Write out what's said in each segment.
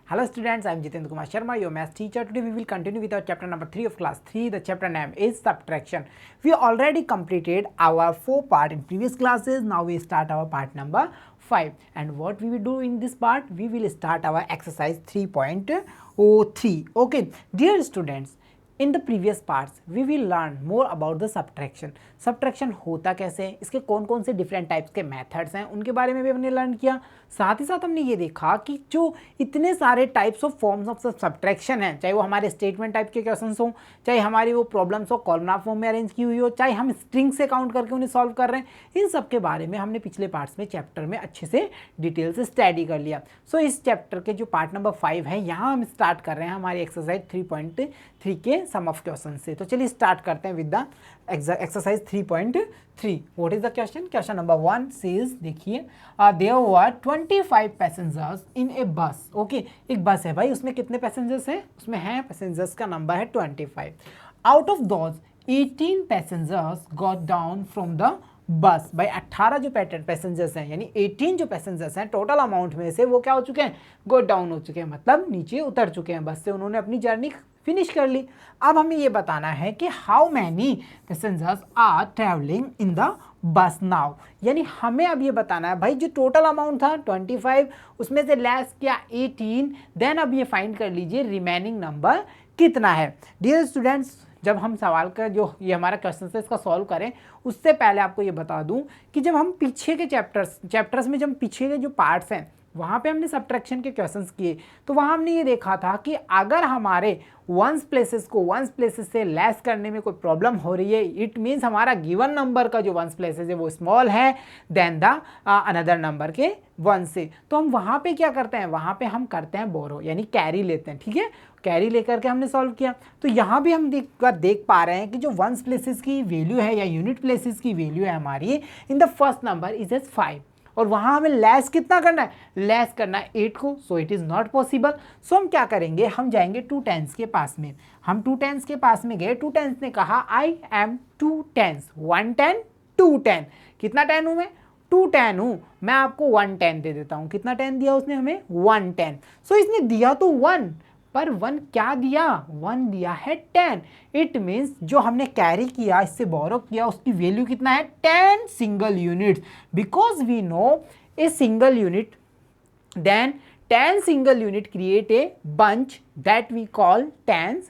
Hello students, I am Jitendra Kumar Sharma, your math teacher. Today we will continue with our chapter number 3 of class 3. The chapter name is subtraction. We already completed our 4 part in previous classes. Now we start our part number 5. And what we will do in this part? We will start our exercise 3.03. Okay, dear students, in the previous parts we will learn more about the subtraction. Subtraction होता कैसे है, इसके कौन कौन से different types के methods हैं उनके बारे में भी हमने लर्न किया। साथ ही साथ हमने ये देखा कि जो इतने सारे types of forms of subtraction हैं, चाहे वो हमारे स्टेटमेंट टाइप के क्वेश्चंस हो, चाहे हमारी वो प्रॉब्लम्स हो कॉलमनार फॉर्म में अरेंज की हुई हो, चाहे हम स्ट्रिंग से काउंट करके उन्हें सॉल्व कर रहे हैं, इन सब के बारे में हमने पिछले पार्ट्स में चैप्टर में अच्छे से डिटेल से स्टडी कर लिया। सो इस चैप्टर के जो पार्ट नंबर 5 है यहाँ हम स्टार्ट कर रहे हैं हमारी एक्सरसाइज 3.3 के सम ऑफ क्वेश्चन से। तो चलिए स्टार्ट करते हैं with the exercise 3.3। What is the question? Question number 1 says, देखिए, देयर वर 25 पैसेंजर्स इन ए बस। ओके, एक बस है भाई, उसमें कितने पैसेंजर्स हैं? उसमें है पैसेंजर्स का नंबर है 25। Out of those 18 passengers got down from the बस। भाई 18 जो पैसेंजर्स हैं, यानी 18 जो पैसेंजर्स हैं टोटल अमाउंट में से वो क्या हो चुके हैं? गो डाउन हो चुके हैं, मतलब नीचे उतर चुके हैं बस से, उन्होंने अपनी जर्नी फिनिश कर ली। अब हमें ये बताना है कि how many passengers are travelling in the bus now, यानी हमें अब ये बताना है भाई जो टोटल अमाउंट था 25, उसमें से लेस किया 18, देन अब ये फाइंड कर लीजिए रिमेनिंग नंबर कितना है। डियर स्टूडेंट्स, जब हम सवाल का जो ये हमारा क्वेश्चन है इसका सॉल्व करें उससे पहले आपको ये बता दूं कि जब हम पीछे के चैप्टर्स में जब पीछे के जो पार्ट्स हैं वहाँ पे हमने सब्ट्रैक्शन के क्वेश्चंस किए, तो वहाँ हमने ये देखा था कि अगर हमारे वंस प्लेसेस को वंस प्लेसेस से लेस करने में कोई प्रॉब्लम हो रही है, इट मीन्स हमारा गिवन नंबर का जो वंस प्लेसेस है वो स्मॉल है देन द अनदर नंबर के वन से, तो हम वहाँ पे क्या करते हैं? वहाँ पे हम करते हैं बोरो, यानी कैरी लेते हैं। ठीक है, कैरी लेकर के हमने सॉल्व किया। तो यहाँ भी हम देख पा रहे हैं कि जो वंस प्लेसेस की वैल्यू है या यूनिट प्लेसेस की वैल्यू है हमारी in the first number is as 5, और वहाँ हमें लेस कितना करना है? लेस करना है 8 को। So it is not possible. So हम क्या करेंगे? हम जाएंगे 2 टेंस के पास में। हम 2 टेंस के पास में गए, 2 टेंस ने कहा आई एम 2 टेंस, 1 10 2 10। कितना 10 हूँ मैं? 2 10 हूँ, मैं आपको 1 10 दे देता हूँ। कितना 10 दिया उसने हमें? 1 10। सो इसने दिया तो 1, पर 1 क्या दिया? 1 दिया है 10। इट मीन्स जो हमने कैरी किया, इससे बोरो किया, उसकी वैल्यू कितना है? 10 single units. Because we know a single unit, then 10 single unit create a bunch that we call tens,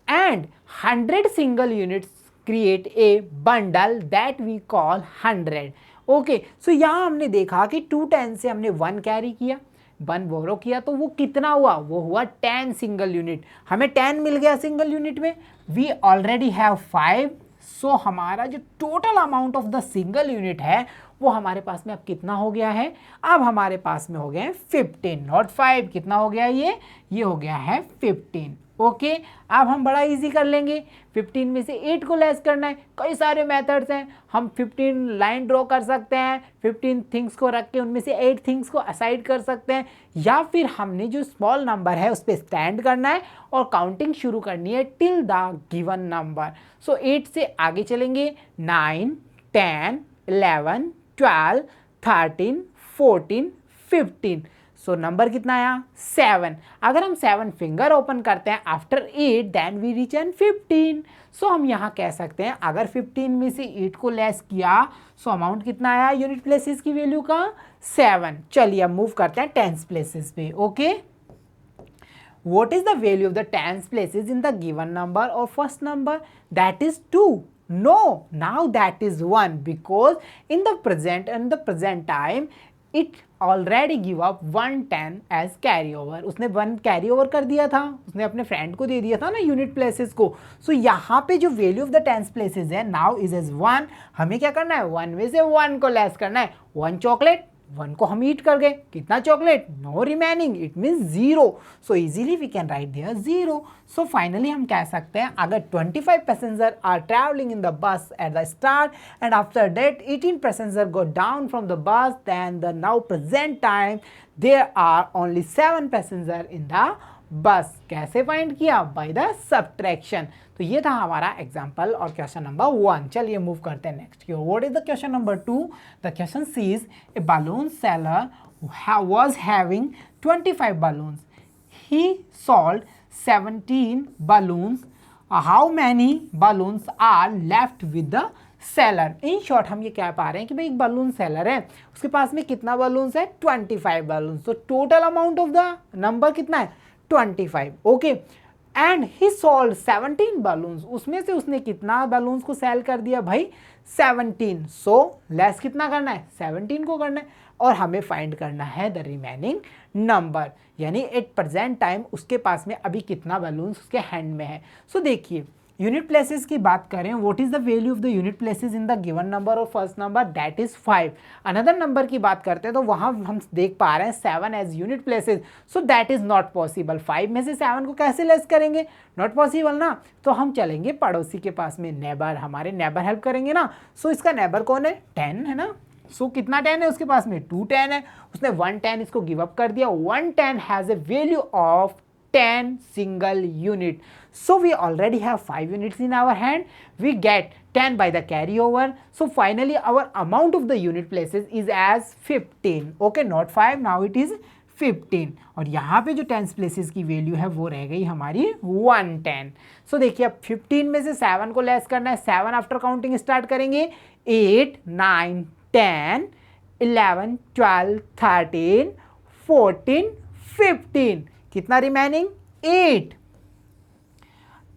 and 100 single units create a bundle that we call 100। Okay, so यहाँ हमने देखा कि 2 10 से हमने 1 कैरी किया, 1 बोरो किया, तो वो कितना हुआ? वो हुआ 10 सिंगल यूनिट। हमें 10 मिल गया सिंगल यूनिट में, वी ऑलरेडी हैव 5। सो हमारा जो total amount of the single unit है वो हमारे पास में अब कितना हो गया है? अब हमारे पास में हो गया है 15, नॉट 5। कितना हो गया ये हो गया है 15। ओके, अब हम बड़ा इजी कर लेंगे। 15 में से 8 को लेस करना है, कई सारे मेथड्स हैं। हम 15 लाइन ड्रॉ कर सकते हैं, 15 थिंग्स को रख के उनमें से 8 थिंग्स को असाइड कर सकते हैं, या फिर हमने जो स्मॉल नंबर है उस पर स्टैंड करना है और काउंटिंग शुरू करनी है टिल द गिवन नंबर। सो 8 से आगे चलेंगे, 9 10 11 12 13 14 15। सो नंबर कितना आया? 7। अगर हम 7 फिंगर ओपन करते हैं after 8 then we reach an 15। So हम यहाँ कह सकते हैं अगर 15 में से 8 को लेस किया सो अमाउंट कितना आया यूनिट प्लेसेस की वैल्यू का? 7। चलिए अब मूव करते हैं टेंस प्लेसेस पे। Okay, what is the value of the tens places in the given number or first number? That is 2. No, now that is 1, because in the present time it already give up 1 10 as carry over. उसने 1 carry over कर दिया था, उसने अपने friend को दे दिया था ना यूनिट प्लेसेस को। सो यहाँ पे जो value of the tens places है नाउ इज एज 1। हमें क्या करना है? 1 में से 1 को लेस करना है। 1 चॉकलेट, 1 को हम ईट कर गए, कितना chocolate? No remaining, it means 0। So easily we can write there 0। So finally हम कह सकते हैं अगर 25 passenger are travelling in the bus at the start and after that 18 passenger go down from the bus, then the now present time there are only 7 passenger in the bus. कैसे find किया? By the subtraction. तो ये था हमारा example और question number 1। चलिए move करते हैं नेक्स्ट की ओर। What is the question number 2? The question says a balloon seller was having 25 balloons. he sold 17 balloons, how many balloons are left with the seller? In short हम ये कह पा रहे हैं कि भाई एक बलून सेलर है, उसके पास में कितना बलून्स है 25 बलून्स, तो total amount of the number कितना है 25, okay. And he sold 17 balloons, उसमें से उसने कितना बलून्स को सेल कर दिया भाई 17, सो लेस कितना करना है 17 को करना है, और हमें फाइंड करना है द रिमेनिंग नंबर, यानी एट प्रेजेंट टाइम उसके पास में अभी कितना बलून्स उसके हैंड में है। सो देखिए यूनिट प्लेसेस की बात करें, what is the value of the unit places in the given number और first number, that is 5। Another number की बात करते हैं तो वहां हम देख पा रहे हैं 7 as unit places, so that is not possible. 5 में से 7 को कैसे लेस करेंगे, नॉट पॉसिबल ना, तो हम चलेंगे पड़ोसी के पास में, नेबर, हमारे नेबर हेल्प करेंगे ना। सो इसका नेबर कौन है 10 है ना, सो कितना 10 है उसके पास में 2 10 है, उसने 1 10 इसको गिव अप कर दिया। 1 10 has a value of 10 single unit, so we already have 5 units in our hand, we get 10 by the carryover, so finally our amount of the unit places is as 15, okay, not 5, now it is 15, और यहाँ पे जो tense places की value है वो रह गई हमारी 110। सो देखिए अब 15 में से 7 को लेस करना है, 7 आफ्टर काउंटिंग स्टार्ट करेंगे, 8 9 10 11 12 13 14 15, कितना remaining 8।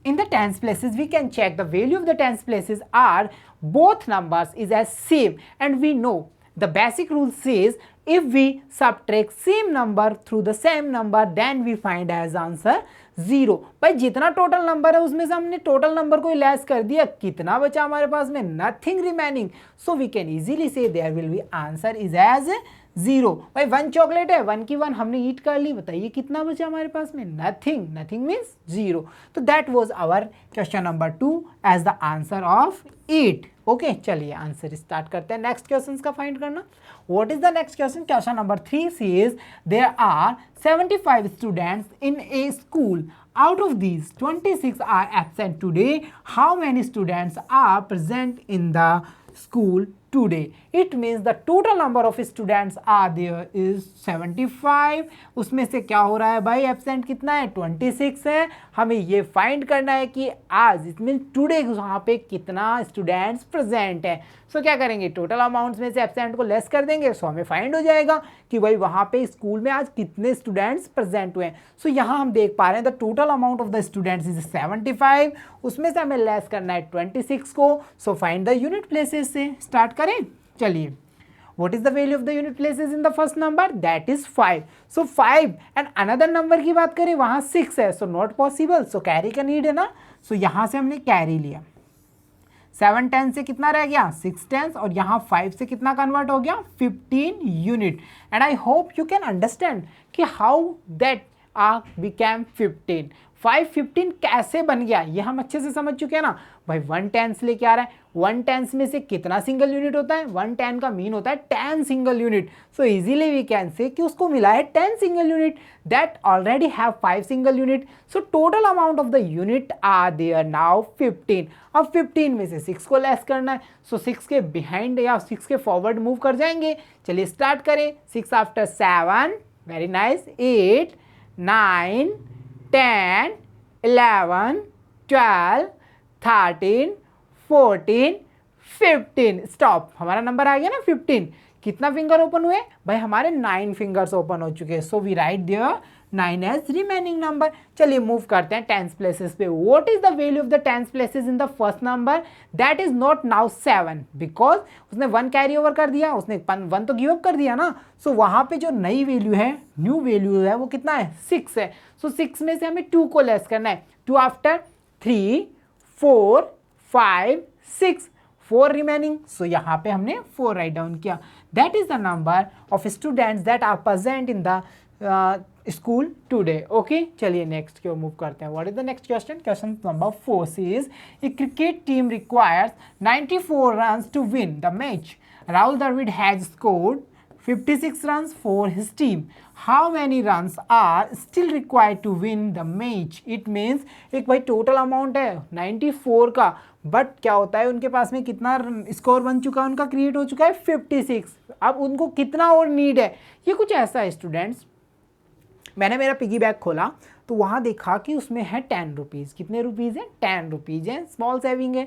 In the tens places we can check the value of the tens places are both numbers is as same, and we know the basic rule says if we subtract same number through the same number then we find as answer 0। भाई जितना total number है उसमें से हमने total number को less कर दिया, कितना बचा हमारे पास में nothing remaining, so we can easily say there will be answer is as 0। भाई 1 चॉकलेट है, 1 की 1 हमने ईट कर ली, बताइए कितना बचा हमारे पास में नथिंग, नथिंग मीन्स 0। तो that was our question number 2 as the answer of 8, okay. चलिए आंसर स्टार्ट करते हैं नेक्स्ट क्वेश्चन का फाइंड करना। What is the next question, question number 3 says there are 75 students in a school, out of these 26 are absent today, how many students are present in the school today? It means the total number of students are there is 75, उसमें से क्या हो रहा है भाई absent कितना है 26 है, हमें ये फाइंड करना है कि आज इट मीन टुडे वहाँ पे कितना स्टूडेंट्स प्रेजेंट है। सो क्या करेंगे टोटल अमाउंट्स में से एब्सेंट को लेस कर देंगे, सो हमें फाइंड हो जाएगा कि भाई वहाँ पे स्कूल में आज कितने स्टूडेंट्स प्रेजेंट हुए हैं। सो यहाँ हम देख पा रहे हैं the total amount of the students is 75, उसमें से हमें लेस करना है 26 को, so find the unit places से स्टार्ट करें। चलिए what is the value of the unit places in the first number, that is 5, so 5 and another number की बात करें वहाँ 6 है, so not possible, so carry का need है ना, so यहाँ से हमने carry लिया, 7 10 से कितना रह गया 6 10, और यहाँ 5 से कितना कन्वर्ट हो गया 15 unit, and I hope you can understand कि हाउ दैट became 15, 5 15 कैसे बन गया ये हम अच्छे से समझ चुके हैं ना। भाई 1 10 लेके आ रहा है, 1 10 में से कितना सिंगल यूनिट होता है, 1 10 का मीन होता है 10 single unit, so easily we can say कि उसको मिला है 10 single unit that already have 5 single unit, so total amount of the unit are there now 15। अब 15 में से 6 को लेस करना है, सो 6 के बिहाइंड या 6 के फॉरवर्ड मूव कर जाएंगे। चलिए स्टार्ट करें, 6 आफ्टर 7, वेरी नाइस, 8 9 10 11 12 13 14 15, स्टॉप, हमारा नंबर आ गया ना 15। कितना फिंगर ओपन हुए भाई हमारे 9 फिंगर्स ओपन हो चुके हैं, so we write there 9 as remaining number. चलिए मूव करते हैं टेंस प्लेसेस पे। What is the value of the tens places in the first number, that is not now 7 because उसने 1 कैरी ओवर कर दिया, उसने 1 तो गिव अप कर दिया ना, सो वहाँ पे जो नई वैल्यू है, न्यू वैल्यू है वो कितना है 6 है, सो 6 में से हमें 2 को लेस करना है, 2 आफ्टर 3 4 5 6 4 रिमेनिंग, सो यहाँ पे हमने 4 राइट डाउन किया, that is the number of students that are present in the school today, okay. चलिए नेक्स्ट की ओर मूव करते हैं। What is the next question, question number 4 says a cricket team requires 94 runs to win the match, Rahul Dravid has scored 56 runs for his team, how many runs are still required to win the match? It means एक भाई total amount है 94 का, but क्या होता है उनके पास में कितना स्कोर बन चुका है, उनका क्रिएट हो चुका है 56, अब उनको कितना और नीड है, ये कुछ ऐसा है स्टूडेंट्स, मैंने मेरा पिगी बैंक खोला तो वहाँ देखा कि उसमें है 10 रुपीज़। कितने रुपीज़ हैं? 10 रुपीज़ हैं, स्मॉल सेविंग है।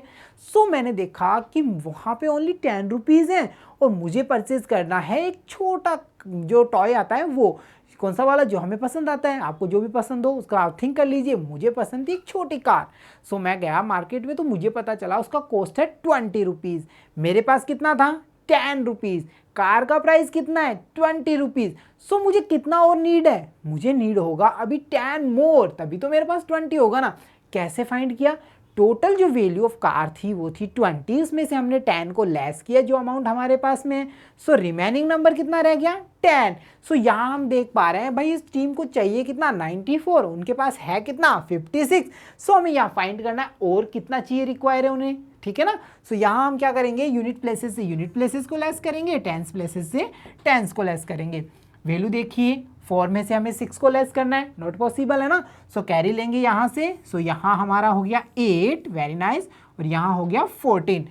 सो मैंने देखा कि वहाँ पे ओनली 10 रुपीज़ हैं और मुझे परचेज़ करना है एक छोटा जो टॉय आता है वो। कौन सा वाला? जो हमें पसंद आता है। आपको जो भी पसंद हो उसका आप थिंक कर लीजिए। मुझे पसंद थी एक छोटी कार। सो मैं गया मार्केट में तो मुझे पता चला उसका कॉस्ट है 20 रुपीज़। मेरे पास कितना था? 10 रुपीज़। कार का प्राइस कितना है? 20 रुपीज़। सो मुझे कितना और नीड है? मुझे नीड होगा अभी 10 मोर, तभी तो मेरे पास 20 होगा ना। कैसे फाइंड किया? टोटल जो वैल्यू ऑफ कार थी वो थी 20, उसमें से हमने 10 को लेस किया जो अमाउंट हमारे पास में है। सो रिमेनिंग नंबर कितना रह गया? 10। सो यहाँ हम देख पा रहे हैं भाई इस टीम को चाहिए कितना? 94, उनके पास है कितना? 56। सो हमें यहाँ फाइंड करना है और कितना चाहिए, रिक्वायर है उन्हें, ठीक है ना। सो यहाँ हम क्या करेंगे? यूनिट प्लेसेस से यूनिट प्लेसेस को लेस करेंगे, टेंस प्लेसेस से टेंस को लेस करेंगे। वैल्यू देखिए, 4 में से हमें 6 को लेस करना है, नॉट पॉसिबल है ना। सो कैरी लेंगे यहाँ से। सो यहाँ हमारा हो गया 8, वेरी नाइस, और यहाँ हो गया 14।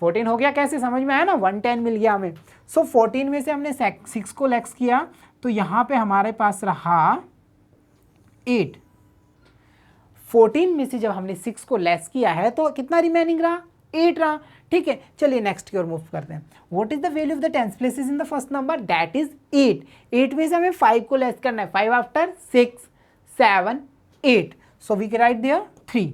14 हो गया, कैसे समझ में आया ना, 110 मिल गया हमें। सो 14 में से हमने 6 को लेस किया तो यहाँ पे हमारे पास रहा 8। 14 में से जब हमने 6 को लेस किया है तो कितना रिमेनिंग रहा? 8 रहा, ठीक है। चलिए नेक्स्ट की ओर मूव करते हैं। What is the value of the tens places in the first number? That is 8। 8 में से हमें 5 को लेस करना है। 5 after 6, 7, 8। So we can write there 3।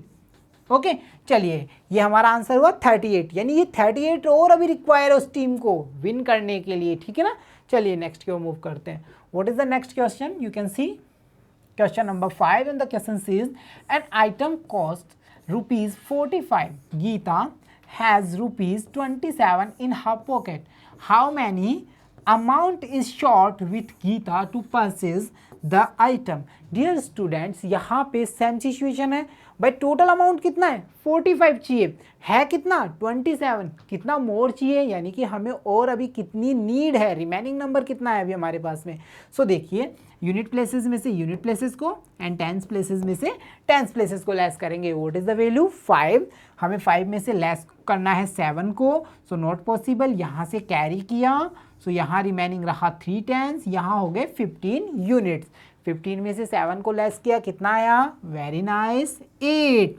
Okay, चलिए ये हमारा आंसर हुआ 38, यानी ये 38 और अभी रिक्वायर है उस टीम को विन करने के लिए, ठीक है ना। चलिए नेक्स्ट की ओर मूव करते हैं। What is the next question? You can see question number 5 and the question says an item cost rupees 45. Geeta has rupees 27 in her pocket. How many amount is short with Geeta to purchase the item? Dear students, यहाँ पे same situation है भाई। Total amount कितना है? 45 चाहिए, है कितना? 27। कितना मोर चाहिए, यानी कि हमें और अभी कितनी नीड है, रिमेनिंग नंबर कितना है अभी हमारे पास में। सो देखिए, यूनिट प्लेसेस में से यूनिट प्लेसेस को एंड टेंस प्लेसेस में से टेंस प्लेसेस को लेस करेंगे। What is the value? 5। हमें 5 में से लेस करना है 7 को, सो नॉट पॉसिबल। यहाँ से कैरी किया, सो यहाँ रिमेनिंग रहा 3 टेंस, यहाँ हो गए 15 यूनिट्स। 15 में से 7 को लेस किया, कितना आया? Very nice, 8।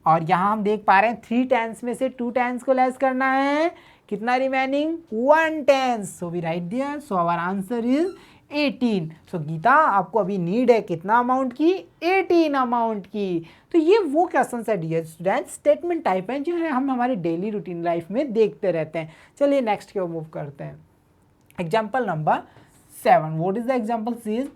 और यहाँ हम देख पा रहे हैं 3 टेंस में से 2 टेंस को लेस करना है, कितना remaining? 1 tens. So we write there, so our answer is 18। So Gita आपको अभी नीड है कितना अमाउंट की? 18 अमाउंट की। तो ये वो क्वेश्चन है डियर स्टूडेंट, स्टेटमेंट टाइप है जो है हम हमारे डेली रूटीन लाइफ में देखते रहते हैं। चलिए नेक्स्ट की ओर मूव करते हैं। Example number 7. What is the example says?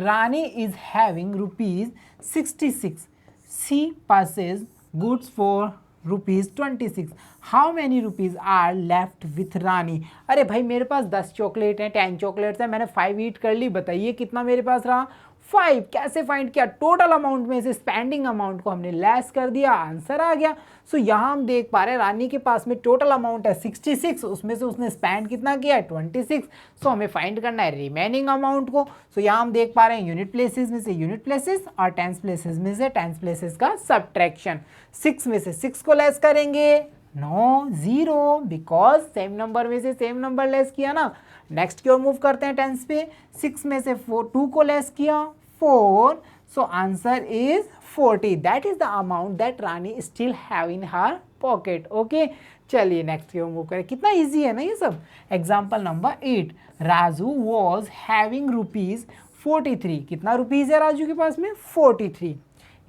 Rani is having rupees 66. She purchases goods for rupees 26. How many rupees are left with Rani? अरे भाई मेरे पास 10 चॉकलेट हैं, 10 चॉकलेट्स हैं, मैंने 5 ईट कर ली। बताइए कितना मेरे पास रहा? 5। कैसे फाइंड किया? टोटल अमाउंट में से स्पेंडिंग अमाउंट को हमने लेस कर दिया, आंसर आ गया। सो यहाँ हम देख पा रहे हैं रानी के पास में टोटल अमाउंट है 66, उसमें से उसने स्पेंड कितना किया है? 26। सो हमें फाइंड करना है रिमेनिंग अमाउंट को। सो यहाँ हम देख पा रहे हैं यूनिट प्लेसेस में से यूनिट प्लेसेस और टेंस प्लेसेस में से टेंस प्लेसेस का सबट्रैक्शन। 6 में से 6 को लेस करेंगे, नो 0, बिकॉज सेम नंबर में से सेम नंबर लेस किया ना। नेक्स्ट की ओर मूव करते हैं टेंस पे। 6 में से 2 को लेस किया, 4. So answer is 40. That is the amount that Rani still have in her pocket. Okay. चलिए नेक्स्ट की ओर मूव करें। कितना इजी है ना ये सब। Example number 8. Raju was having rupees 43. कितना रुपीज है राजू के पास में? 43.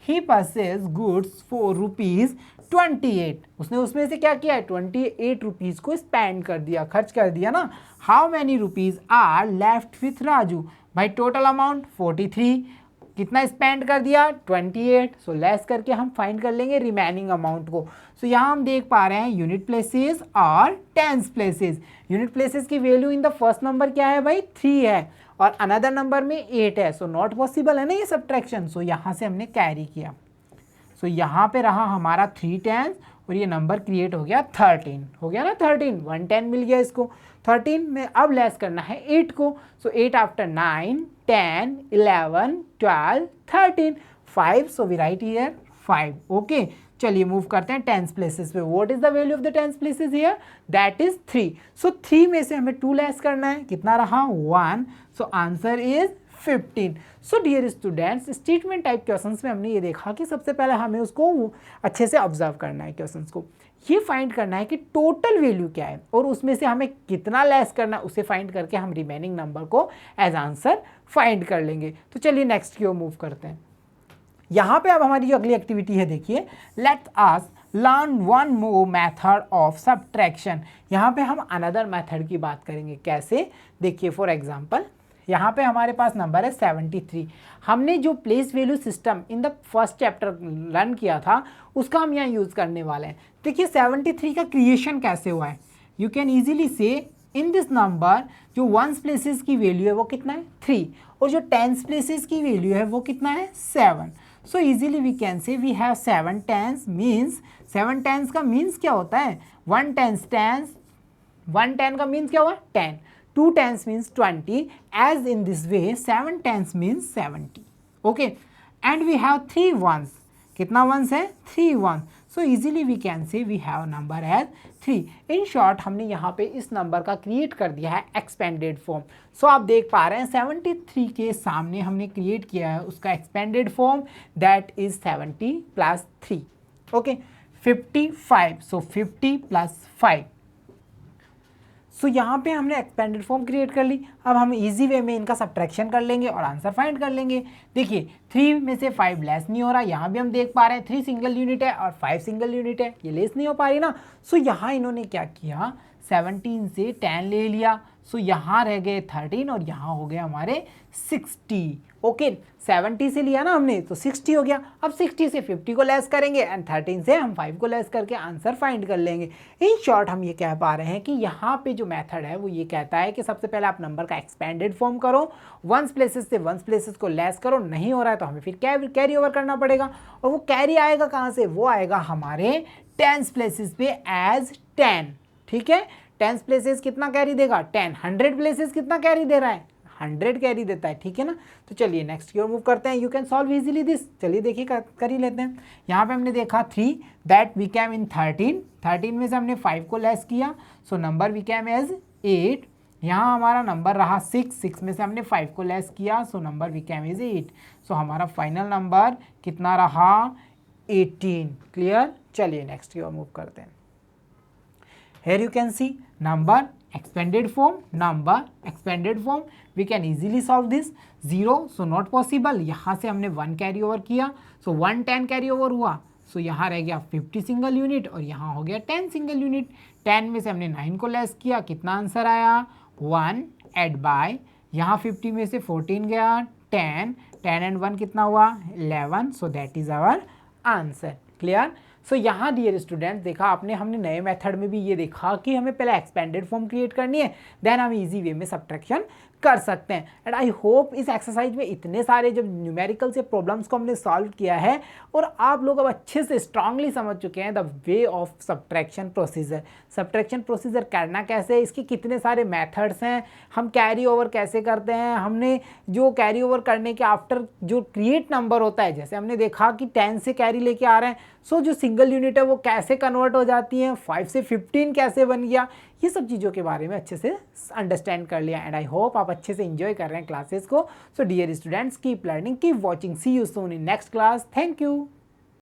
ही परचेज गुड्स फॉर रुपीज 28. उसने उसमें से क्या किया है? 28 रुपीज़ को स्पेंड कर दिया, खर्च कर दिया ना। How many rupees are left with Raju? भाई टोटल अमाउंट 43, कितना स्पेंड कर दिया? 28। सो लेस करके हम फाइंड कर लेंगे रिमेनिंग अमाउंट को। सो यहाँ हम देख पा रहे हैं यूनिट प्लेसेस और टेंस प्लेसेस। यूनिट प्लेसेस की value in the first number क्या है भाई? 3 है और अनदर नंबर में 8 है। सो नॉट पॉसिबल है ना ये सब्ट्रैक्शन। सो यहाँ से हमने कैरी किया। सो यहाँ पे रहा हमारा 3 टेंस और ये नंबर क्रिएट हो गया 13। हो गया ना 13, 110 मिल गया इसको। 13 में अब लेस करना है 8 को। So 8 after 9, 10, 11, 12, 13, 5. So we write here 5. Okay, चलिए मूव करते हैं टेंस प्लेसेस पे। What is the value of the tens places here? That is 3. So 3 में से हमें 2 लेस करना है, कितना रहा? 1. So answer is 15। So dear students, statement type questions में हमने ये देखा कि सबसे पहले हमें उसको अच्छे से ऑब्जर्व करना है, क्वेश्चंस को ये फाइंड करना है कि टोटल वैल्यू क्या है और उसमें से हमें कितना लेस करना है, उसे फाइंड करके हम रिमेनिंग नंबर को एज आंसर फाइंड कर लेंगे। तो चलिए नेक्स्ट की ओर मूव करते हैं। यहाँ पे अब हमारी जो अगली एक्टिविटी है, देखिए, let's us learn one more method of subtraction. यहाँ पे हम अनदर मेथड की बात करेंगे। कैसे? देखिए, फॉर एग्जांपल यहाँ पे हमारे पास नंबर है 73। हमने जो place value system in the first chapter learn किया था उसका हम यहाँ यूज़ करने वाले हैं। देखिए 73 का क्रिएशन कैसे हुआ है। यू कैन ईजिली से इन दिस नंबर जो वंस प्लेसेस की वैल्यू है वो कितना है 3 और जो टेंस प्लेसेस की वैल्यू है वो कितना है 7। So easily we can say we have 7 tens means 7 tens का मीन्स क्या होता है 1 टेंस का मीन्स क्या हुआ 10, 2 tens means 20, as in this way 7 tens means 70. Okay, and we have 3 ones. कितना ones है 3 ones. So easily we can say we have number as 3. In short हमने यहाँ पे इस नंबर का क्रिएट कर दिया है एक्सपेंडेड फॉर्म। सो आप देख पा रहे हैं 73 के सामने हमने क्रिएट किया है उसका expanded form, that is 70 plus 3। Okay, 55। So 50 plus 5। सो यहाँ पे हमने एक्सपेंडेड फॉर्म क्रिएट कर ली। अब हम इजी वे में इनका सब्ट्रैक्शन कर लेंगे और आंसर फाइंड कर लेंगे। देखिए 3 में से 5 लेस नहीं हो रहा, यहाँ भी हम देख पा रहे हैं 3 सिंगल यूनिट है और 5 सिंगल यूनिट है, ये लेस नहीं हो पा रही ना। सो यहाँ इन्होंने क्या किया 17 से 10 ले लिया। सो यहाँ रह गए 13 और यहाँ हो गए हमारे 60। ओके, 70 से लिया ना हमने तो 60 हो गया। अब 60 से 50 को लेस करेंगे एंड 13 से हम 5 को लेस करके आंसर फाइंड कर लेंगे। इन शॉर्ट हम ये कह पा रहे हैं कि यहाँ पे जो मेथड है वो ये कहता है कि सबसे पहले आप नंबर का एक्सपेंडेड फॉर्म करो, वंस प्लेसेस से वंस प्लेसेस को लेस करो, नहीं हो रहा है तो हमें फिर कैरी ओवर करना पड़ेगा। और वो कैरी आएगा कहाँ से, वो आएगा हमारे टेंस प्लेसेस पे एज 10। ठीक है, टेंस प्लेसेस कितना कैरी देगा 10, 100 प्लेसेस कितना कैरी दे रहा है 100 कैरी देता है। ठीक है ना, तो चलिए नेक्स्ट की ओर मूव करते हैं। You can solve easily this. चलिए देखिए कर ही लेते हैं। यहाँ पे हमने देखा 3 दैट वी कैम इन 13 में से हमने 5 को लेस किया, so number we came as 8। यहाँ हमारा नंबर रहा 6 में से हमने 5 को लेस किया, so number we came as 8। So हमारा फाइनल नंबर कितना रहा 18। क्लियर, चलिए नेक्स्ट की ओर मूव करते हैं। Here you can see number expanded form, we can easily solve this। 0 so not possible, यहाँ से हमने 1 कैरी ओवर किया, so 1 10 कैरी ओवर हुआ, so यहाँ रह गया 50 सिंगल यूनिट और यहाँ हो गया 10 सिंगल यूनिट। 10 में से हमने 9 को लेस किया, कितना आंसर आया 1 एड बाय, यहाँ 50 में से 14 गया 10 एंड 1 कितना हुआ 11, so that is our answer. Clear. So यहाँ डियर स्टूडेंट्स देखा आपने, हमने नए मेथड में भी ये देखा कि हमें पहले एक्सपेंडेड फॉर्म क्रिएट करनी है, देन हम इजी वे में सब्ट्रैक्शन कर सकते हैं। एंड आई होप इस एक्सरसाइज में इतने सारे जब न्यूमेरिकल से प्रॉब्लम्स को हमने सॉल्व किया है और आप लोग अब अच्छे से स्ट्रांगली समझ चुके हैं the way of subtraction procedure. Subtraction procedure करना कैसे है, इसके कितने सारे मेथड्स हैं, हम कैरी ओवर कैसे करते हैं, हमने जो कैरी ओवर करने के आफ्टर जो क्रिएट नंबर होता है, जैसे हमने देखा कि 10 से कैरी लेके आ रहे हैं, सो जो सिंगल यूनिट है वो कैसे कन्वर्ट हो जाती हैं, 5 से 15 कैसे बन गया, ये सब चीज़ों के बारे में अच्छे से अंडरस्टैंड कर लिया। एंड आई होप आप अच्छे से एंजॉय कर रहे हैं क्लासेस को। So dear students keep learning, keep watching, see you soon in next class. Thank you.